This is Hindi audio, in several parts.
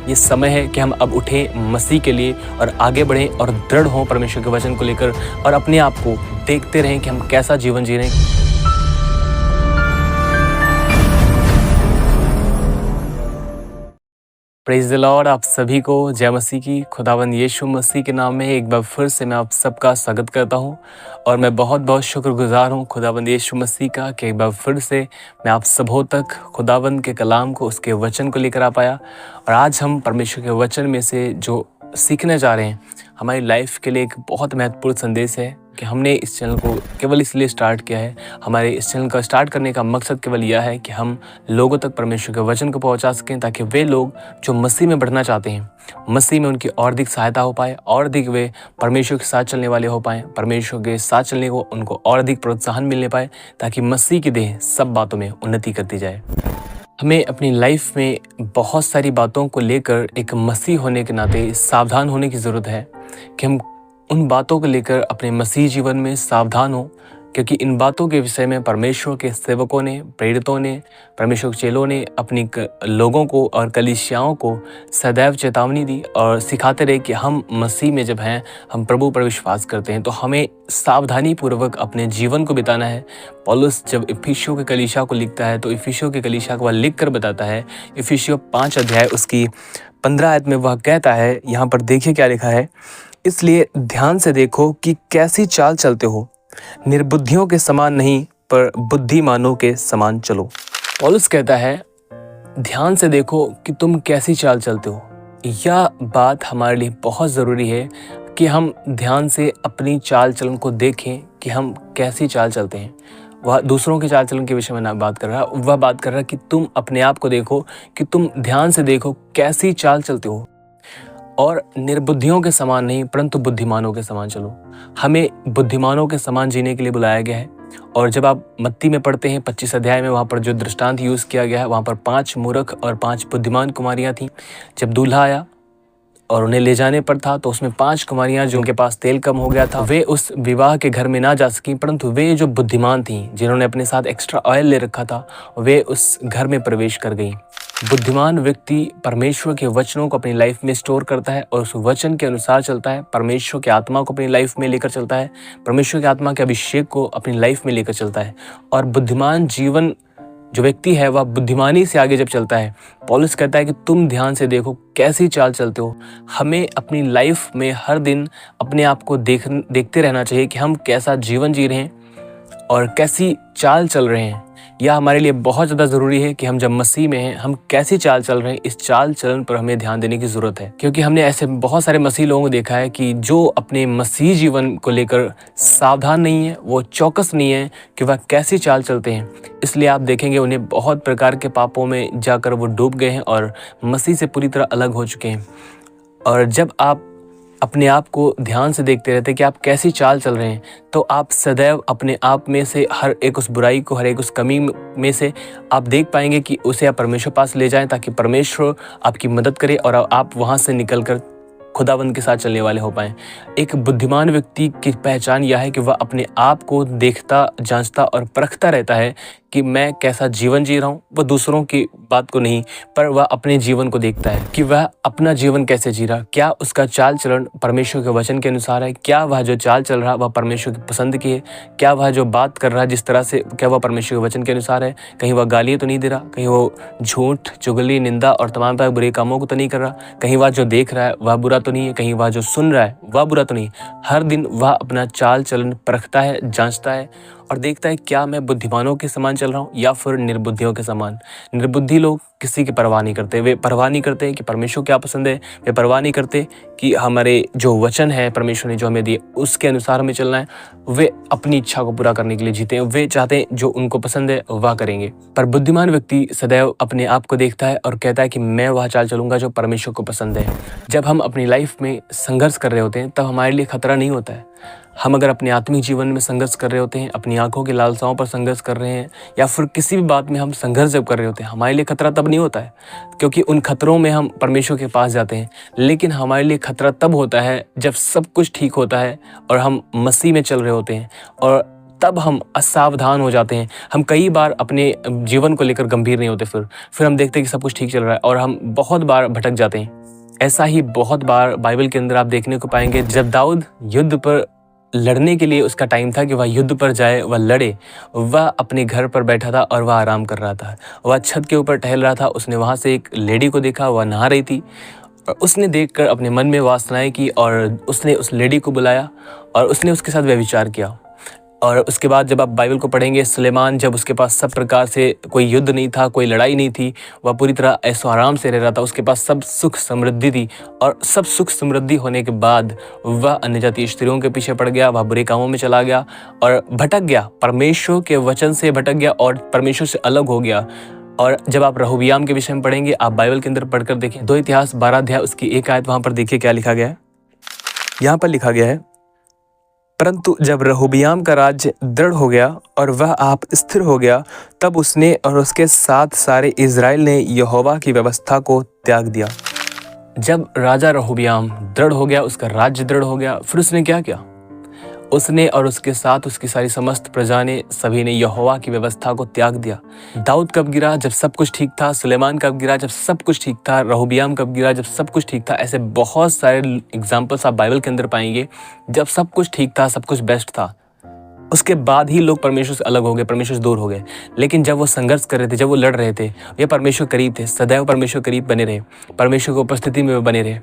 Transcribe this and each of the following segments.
ये समय है कि हम अब उठें मसीह के लिए और आगे बढ़ें और दृढ़ हों परमेश्वर के वचन को लेकर और अपने आप को देखते रहें कि हम कैसा जीवन जी रहे हैं। Praise the Lord. आप सभी को जय मसीह की। खुदावंद यीशु मसीह के नाम में एक बार फिर से मैं आप सबका स्वागत करता हूं और मैं बहुत बहुत शुक्रगुजार हूं खुदावंद यीशु मसीह का कि एक बार फिर से मैं आप सबों तक खुदावंद के कलाम को, उसके वचन को लेकर आ पाया। और आज हम परमेश्वर के वचन में से जो सीखने जा रहे हैं, हमारी लाइफ के लिए एक बहुत महत्वपूर्ण संदेश है कि हमने इस चैनल को केवल इसलिए स्टार्ट किया है। हमारे इस चैनल का स्टार्ट करने का मकसद केवल यह है कि हम लोगों तक परमेश्वर के वचन को पहुंचा सकें, ताकि वे लोग जो मसीह में बढ़ना चाहते हैं, मसीह में उनकी और अधिक सहायता हो पाए, और अधिक वे परमेश्वर के साथ चलने वाले हो पाएं, परमेश्वर के साथ चलने को उनको और अधिक प्रोत्साहन मिलने पाए, ताकि मसीह की देह सब बातों में उन्नति करती जाए। हमें अपनी लाइफ में बहुत सारी बातों को लेकर एक मसीह होने के नाते सावधान होने की ज़रूरत है कि हम उन बातों को लेकर अपने मसीह जीवन में सावधान हों, क्योंकि इन बातों के विषय में परमेश्वर के सेवकों ने, प्रेरितों ने, परमेश्वर के चेलों ने अपनी लोगों को और कलीसियाओं को सदैव चेतावनी दी और सिखाते रहे कि हम मसीह में जब हैं, हम प्रभु पर विश्वास करते हैं, तो हमें सावधानी पूर्वक अपने जीवन को बिताना है। पौलुस जब इफिसियों के कलीसिया को लिखता है तो इफिसियों के कलीसिया को वह लिख कर बताता है। इफिसियों 5 अध्याय उसकी 15 आयत में वह कहता है, यहाँ पर देखिए क्या लिखा है, इसलिए ध्यान से देखो कि कैसी चाल चलते हो, निर्बुद्धियों के समान नहीं पर बुद्धिमानों के समान चलो। पौलुस कहता है ध्यान से देखो कि तुम कैसी चाल चलते हो। यह बात हमारे लिए बहुत ज़रूरी है कि हम ध्यान से अपनी चाल चलन को देखें कि हम कैसी चाल चलते हैं। वह दूसरों के चाल चलन के विषय में ना बात कर रहा, वह बात कर रहा कि तुम अपने आप को देखो कि तुम ध्यान से देखो कैसी चाल चलते हो, और निर्बुद्धियों के समान नहीं परंतु बुद्धिमानों के समान चलो। हमें बुद्धिमानों के समान जीने के लिए बुलाया गया है। और जब आप मत्ती में पढ़ते हैं 25 अध्याय में, वहाँ पर जो दृष्टांत यूज़ किया गया है, वहाँ पर 5 मूर्ख और 5 बुद्धिमान कुमारियाँ थीं। जब दूल्हा आया और उन्हें ले जाने पर था, तो उसमें 5 कुमारियाँ जो उनके पास तेल कम हो गया था, वे उस विवाह के घर में ना जा सकीं, परंतु वे जो बुद्धिमान थीं, जिन्होंने अपने साथ एक्स्ट्रा ऑयल ले रखा था, वे उस घर में प्रवेश कर गईं। बुद्धिमान व्यक्ति परमेश्वर के वचनों को अपनी लाइफ में स्टोर करता है और उस वचन के अनुसार चलता है, परमेश्वर की आत्मा को अपनी लाइफ में लेकर चलता है, परमेश्वर की आत्मा के अभिषेक को अपनी लाइफ में लेकर चलता है। और बुद्धिमान जीवन जो व्यक्ति है, वह बुद्धिमानी से आगे जब चलता है, पौलुस कहता है कि तुम ध्यान से देखो कैसी चाल चलते हो। हमें अपनी लाइफ में हर दिन अपने आप को देखते रहना चाहिए कि हम कैसा जीवन जी रहे हैं और कैसी चाल चल रहे हैं। यह हमारे लिए बहुत ज़्यादा ज़रूरी है कि हम जब मसीह में हैं, हम कैसी चाल चल रहे हैं, इस चाल चलन पर हमें ध्यान देने की ज़रूरत है। क्योंकि हमने ऐसे बहुत सारे मसीह लोगों को देखा है कि जो अपने मसीह जीवन को लेकर सावधान नहीं है, वो चौकस नहीं है कि वह कैसी चाल चलते हैं। इसलिए आप देखेंगे उन्हें बहुत प्रकार के पापों में जाकर वो डूब गए हैं और मसीह से पूरी तरह अलग हो चुके हैं। और जब आप अपने आप को ध्यान से देखते रहते हैं कि आप कैसी चाल चल रहे हैं, तो आप सदैव अपने आप में से हर एक उस बुराई को, हर एक उस कमी में से आप देख पाएंगे कि उसे आप परमेश्वर पास ले जाएं, ताकि परमेश्वर आपकी मदद करे और आप वहाँ से निकलकर खुदावंद के साथ चलने वाले हो पाएं। एक बुद्धिमान व्यक्ति की पहचान यह है कि वह अपने आप को देखता, जांचता और परखता रहता है कि मैं कैसा जीवन जी रहा हूँ। वह दूसरों की बात को नहीं, पर वह अपने जीवन को देखता है कि वह अपना जीवन कैसे जी रहा, क्या उसका चाल चलन परमेश्वर के वचन के अनुसार है, क्या वह जो चाल चल रहा वह परमेश्वर की पसंद की है, क्या वह जो बात कर रहा है जिस तरह से, क्या वह परमेश्वर के वचन के अनुसार है। कहीं वह गालियाँ तो नहीं दे रहा, कहीं वो झूठ, चुगली, निंदा और तमाम तरह बुरे कामों को तो नहीं कर रहा, कहीं वह जो देख रहा है वह बुरा तो नहीं है, कहीं वह जो सुन रहा है वह बुरा तो नहीं। हर दिन वह अपना चाल चलन परखता है, जांचता है और देखता है क्या मैं बुद्धिमानों के समान चल रहा हूँ या फिर निर्बुद्धियों के समान। निर्बुद्धि लोग किसी की परवाह नहीं करते। वे परवाह नहीं करते कि परमेश्वर क्या पसंद है, वे परवाह नहीं करते कि हमारे जो वचन है परमेश्वर ने जो हमें दिए उसके अनुसार हमें चलना है। वे अपनी इच्छा को पूरा करने के लिए जीते हैं। वे चाहते हैं जो उनको पसंद है वह करेंगे। पर बुद्धिमान व्यक्ति सदैव अपने आप को देखता है और कहता है कि मैं वह चाल चलूंगा जो परमेश्वर को पसंद है। जब हम अपनी लाइफ में संघर्ष कर रहे होते हैं तब हमारे लिए खतरा नहीं होता है। हम अगर अपने आत्मिक जीवन में संघर्ष कर रहे होते हैं, अपनी आंखों की लालसाओं पर संघर्ष कर रहे हैं, या फिर किसी भी बात में हम संघर्ष जब कर रहे होते हैं, हमारे लिए खतरा तब नहीं होता है, क्योंकि उन खतरों में हम परमेश्वर के पास जाते हैं। लेकिन हमारे लिए खतरा तब होता है जब सब कुछ ठीक होता है और हम मसीह में चल रहे होते हैं और तब हम असावधान हो जाते हैं। हम कई बार अपने जीवन को लेकर गंभीर नहीं होते, फिर हम देखते हैं कि सब कुछ ठीक चल रहा है और हम बहुत बार भटक जाते हैं। ऐसा ही बहुत बार बाइबल के अंदर आप देखने को पाएंगे। जब दाऊद युद्ध पर लड़ने के लिए उसका टाइम था कि वह युद्ध पर जाए, वह लड़े, वह अपने घर पर बैठा था और वह आराम कर रहा था। वह छत के ऊपर टहल रहा था। उसने वहाँ से एक लेडी को देखा, वह नहा रही थी और उसने देखकर अपने मन में वासनाएं की और उसने उस लेडी को बुलाया और उसने उसके साथ व्यभिचार किया। और उसके बाद जब आप बाइबल को पढ़ेंगे, सुलेमान जब उसके पास सब प्रकार से कोई युद्ध नहीं था, कोई लड़ाई नहीं थी, वह पूरी तरह ऐशो आराम से रह रहा था, उसके पास सब सुख समृद्धि थी और सब सुख समृद्धि होने के बाद वह अन्य जातीय स्त्रियों के पीछे पड़ गया, वह बुरे कामों में चला गया और भटक गया, परमेश्वर के वचन से भटक गया और परमेश्वर से अलग हो गया। और जब आप रहोबियाम के विषय में पढ़ेंगे, आप बाइबल के अंदर पढ़कर देखें, 2 इतिहास 12 अध्याय उसकी 1 आयत, वहां पर देखिए क्या लिखा गया है। यहाँ पर लिखा गया है, परंतु जब रहोबियाम का राज्य दृढ़ हो गया और वह आप स्थिर हो गया, तब उसने और उसके साथ सारे इज़राइल ने यहोवा की व्यवस्था को त्याग दिया। जब राजा रहोबियाम दृढ़ हो गया, उसका राज्य दृढ़ हो गया, फिर उसने क्या किया? उसने और उसके साथ उसकी सारी समस्त प्रजा ने, सभी ने यहोवा की व्यवस्था को त्याग दिया। दाऊद कब गिरा? जब सब कुछ ठीक था। सुलेमान कब गिरा? जब सब कुछ ठीक था। रहोबियाम कब गिरा? जब सब कुछ ठीक था। ऐसे बहुत सारे एग्जाम्पल्स आप बाइबल के अंदर पाएंगे। जब सब कुछ ठीक था, सब कुछ बेस्ट था, उसके बाद ही लोग परमेश्वर से अलग हो गए, परमेश्वर से दूर हो गए। लेकिन जब वो संघर्ष कर रहे थे, जब वो लड़ रहे थे, ये परमेश्वर करीब थे, सदैव परमेश्वर करीब बने रहे, परमेश्वर की उपस्थिति में बने रहे।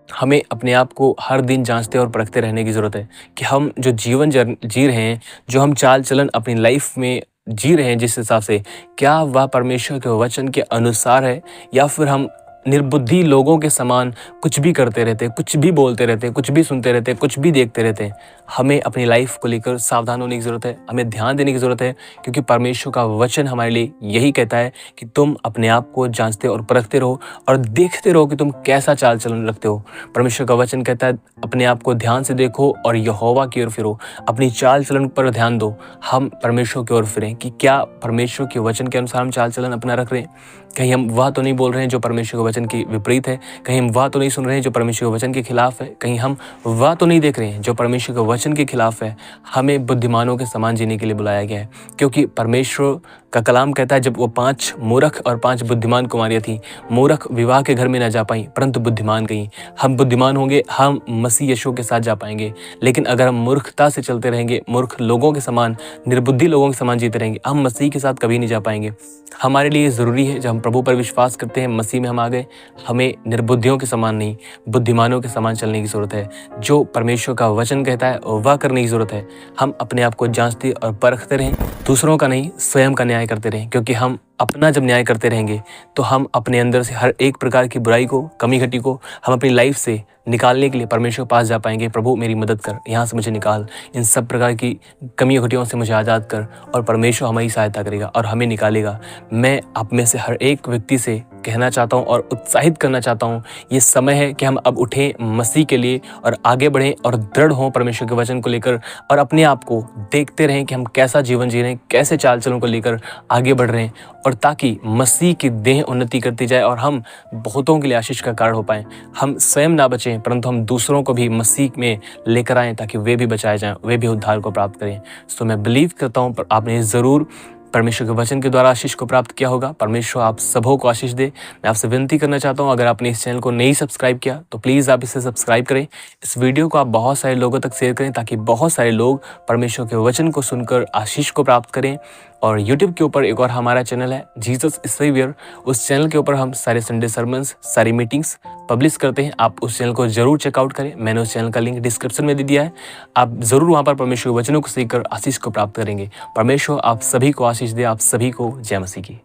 हमें अपने आप को हर दिन जांचते और परखते रहने की ज़रूरत है कि हम जो जीवन जी रहे हैं, जो हम चाल चलन अपनी लाइफ में जी रहे हैं, जिस हिसाब से, क्या वह परमेश्वर के वचन के अनुसार है या फिर हम निर्बुद्धि लोगों के समान कुछ भी करते रहते, कुछ भी बोलते रहते, कुछ भी सुनते रहते, कुछ भी देखते रहते हैं। हमें अपनी लाइफ को लेकर सावधान होने की ज़रूरत है, हमें ध्यान देने की ज़रूरत है, क्योंकि परमेश्वर का वचन हमारे लिए यही कहता है कि तुम अपने आप को जांचते और परखते रहो और देखते रहो कि तुम कैसा चाल चलन रखते हो। परमेश्वर का वचन कहता है अपने आप को ध्यान से देखो और यहोवा की ओर फिरो, अपनी चाल चलन पर ध्यान दो। हम परमेश्वर की ओर फिरें कि क्या परमेश्वर के वचन के अनुसार हम चाल चलन अपना रख रहे हैं। कहीं हम वह तो नहीं बोल रहे हैं जो परमेश्वर के वचन की विपरीत है, कहीं हम वह तो नहीं सुन रहे हैं जो परमेश्वर के वचन के खिलाफ है, कहीं हम वह तो नहीं देख रहे हैं जो परमेश्वर के वचन के खिलाफ है। हमें बुद्धिमानों के समान जीने के लिए बुलाया गया है, क्योंकि परमेश्वर का कलाम कहता है, जब वो 5 मूर्ख और 5 बुद्धिमान कुमारियां थी, मूर्ख विवाह के घर में न जा पाई परंतु बुद्धिमान गई। हम बुद्धिमान होंगे, हम मसीह यीशु के साथ जा पाएंगे। लेकिन अगर हम मूर्खता से चलते रहेंगे, मूर्ख लोगों के समान, निर्बुद्धि लोगों के समान जीते रहेंगे, हम मसीह के साथ कभी नहीं जा पाएंगे। हमारे लिए ज़रूरी है, जब हम प्रभु पर विश्वास करते हैं, मसीह में हम आ गए, हमें निर्बुद्धियों के समान नहीं, बुद्धिमानों के समान चलने की ज़रूरत है। जो परमेश्वर का वचन कहता है वह करने की ज़रूरत है। हम अपने आप को जांचते और परखते रहें, दूसरों का नहीं, स्वयं का न्याय करते रहें, क्योंकि हम अपना जब न्याय करते रहेंगे तो हम अपने अंदर से हर एक प्रकार की बुराई को, कमी घटी को हम अपनी लाइफ से निकालने के लिए परमेश्वर के पास जा पाएंगे। प्रभु मेरी मदद कर, यहाँ से मुझे निकाल, इन सब प्रकार की कमी घटियों से मुझे आज़ाद कर, और परमेश्वर हमारी सहायता करेगा और हमें निकालेगा। मैं आप में से हर एक व्यक्ति से कहना चाहता हूँ और उत्साहित करना चाहता हूँ, ये समय है कि हम अब उठें मसीह के लिए और आगे बढ़ें और दृढ़ हों परमेश्वर के वचन को लेकर, और अपने आप को देखते रहें कि हम कैसा जीवन जी रहे हैं, कैसे चाल चलन को लेकर आगे बढ़ रहे हैं, और ताकि मसीह की देह उन्नति करती जाए और हम बहुतों के लिए आशीष का कारण हो पाएं। हम स्वयं ना बचें परंतु हम दूसरों को भी मसीह में लेकर आएँ, ताकि वे भी बचाए जाएं, वे भी उद्धार को प्राप्त करें। सो मैं बिलीव करता हूँ आपने ज़रूर परमेश्वर के वचन के द्वारा आशीष को प्राप्त किया होगा। परमेश्वर आप सबों को आशीष दे। मैं आपसे विनती करना चाहता हूं, अगर आपने इस चैनल को नहीं सब्सक्राइब किया तो प्लीज़ आप इसे सब्सक्राइब करें। इस वीडियो को आप बहुत सारे लोगों तक शेयर करें, ताकि बहुत सारे लोग परमेश्वर के वचन को सुनकर आशीष को प्राप्त करें। और YouTube के ऊपर एक और हमारा चैनल है, जीसस इज सेवियर। उस चैनल के ऊपर हम सारे संडे सर्मन्स, सारी मीटिंग्स पब्लिश करते हैं। आप उस चैनल को जरूर चेकआउट करें। मैंने उस चैनल का लिंक डिस्क्रिप्शन में दे दिया है। आप जरूर वहाँ पर परमेश्वर के वचनों को सीखकर आशीष को प्राप्त करेंगे। परमेश्वर आप सभी को आशीष दे। आप सभी को जय मसीह की।